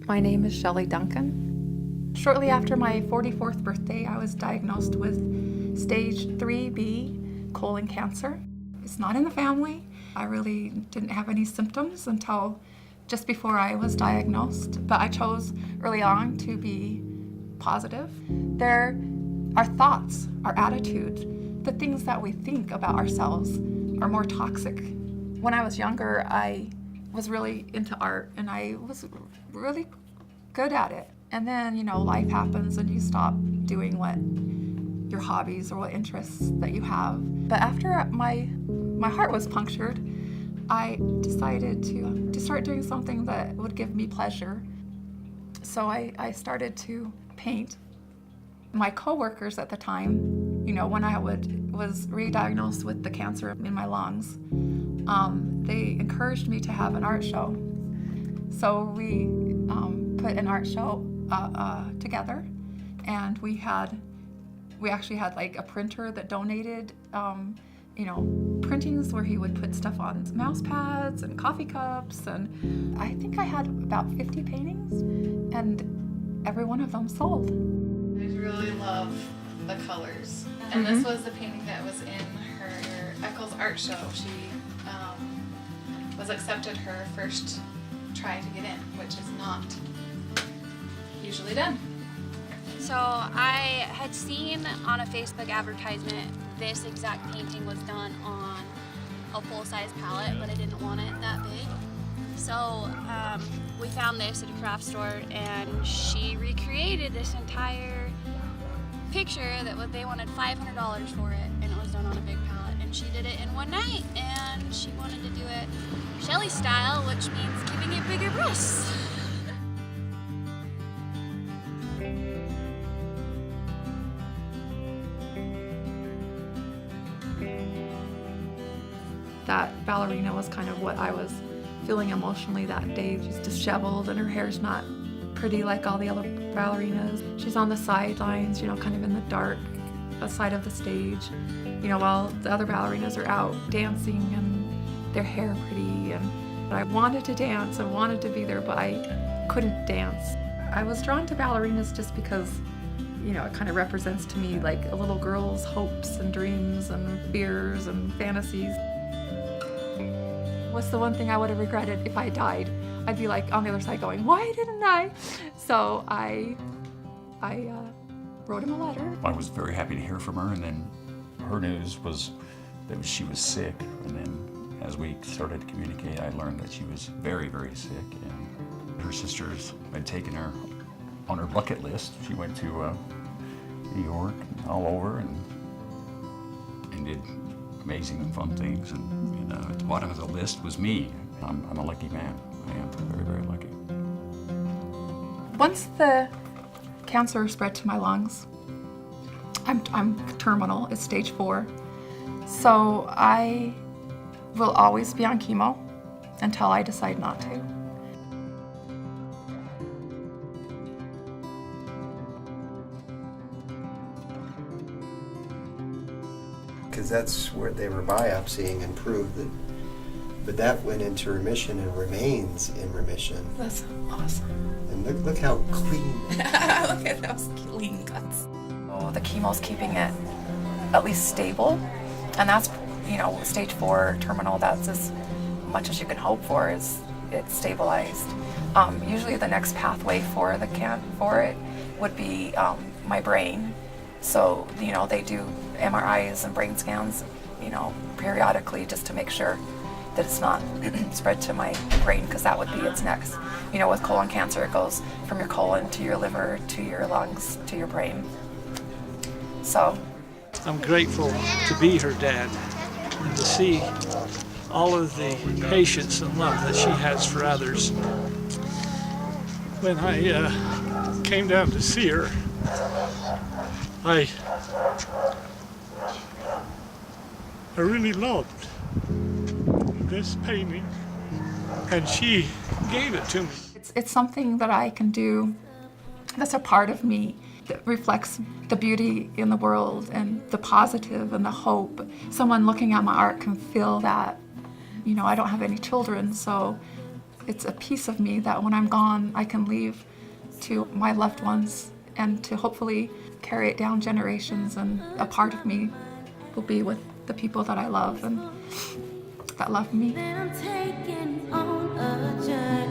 My name is Shelly Duncan. Shortly after my 44th birthday, I was diagnosed with stage 3B colon cancer. It's not in the family. I really didn't have any symptoms until just before I was diagnosed, but I chose early on to be positive. There are thoughts, our attitude, the things that we think about ourselves are more toxic. When I was younger, I was really into art and I was really good at it. And then, life happens and you stop doing what your hobbies or what interests that you have. But after my heart was punctured, I decided to start doing something that would give me pleasure. So I started to paint. My coworkers at the time, when I was re-diagnosed with the cancer in my lungs, they encouraged me to have an art show. So we put an art show together, and we actually had like a printer that donated printings where he would put stuff on mouse pads and coffee cups, and I think I had about 50 paintings, and every one of them sold. I really love the colors, and this was the painting that was in her Eccles art show. She was accepted her first try to get in, which is not usually done. So I had seen on a Facebook advertisement this exact painting was done on a full-size palette, but I didn't want it that big. So we found this at a craft store, and she recreated this entire picture that they wanted $500 for it, and it was done on a big palette. And she did it in one night, and she wanted to do it Shelly style, which means giving it bigger breasts. That ballerina was kind of what I was feeling emotionally that day. She's disheveled and her hair's not pretty like all the other ballerinas. She's on the sidelines, kind of in the dark side of the stage, while the other ballerinas are out dancing and their hair pretty. And I wanted to dance, I wanted to be there, but I couldn't dance. I was drawn to ballerinas just because, it kind of represents to me like a little girl's hopes and dreams and fears and fantasies. What's the one thing I would have regretted if I died? I'd be like on the other side going, why didn't I? So I wrote him a letter. I was very happy to hear from her, and then her news was that she was sick. And then as we started to communicate, I learned that she was very, very sick, and her sisters had taken her on her bucket list. She went to New York and all over and did amazing and fun things, and at the bottom of the list was me. I'm a lucky man. I am very, very lucky. Once the cancer spread to my lungs, I'm terminal, it's stage 4. So I will always be on chemo until I decide not to. Because that's where they were biopsying and proved that, but that went into remission and remains in remission. That's awesome. And look how clean. Look at those clean cuts. Oh, the chemo's keeping it at least stable, and that's, stage 4 terminal. That's as much as you can hope for, is it's stabilized. Usually the next pathway for it would be my brain. So, they do MRIs and brain scans, periodically, just to make sure that it's not spread to my brain, because that would be its next. With colon cancer, it goes from your colon to your liver to your lungs to your brain. So I'm grateful to be her dad and to see all of the patience and love that she has for others. When I came down to see her, I really loved this painting, and she gave it to me. It's something that I can do that's a part of me, that reflects the beauty in the world and the positive and the hope. Someone looking at my art can feel that. I don't have any children, so It's a piece of me that when I'm gone, I can leave to my loved ones and to hopefully carry it down generations, and a part of me will be with the people that I love and that love me. Then I'm taking on a journey.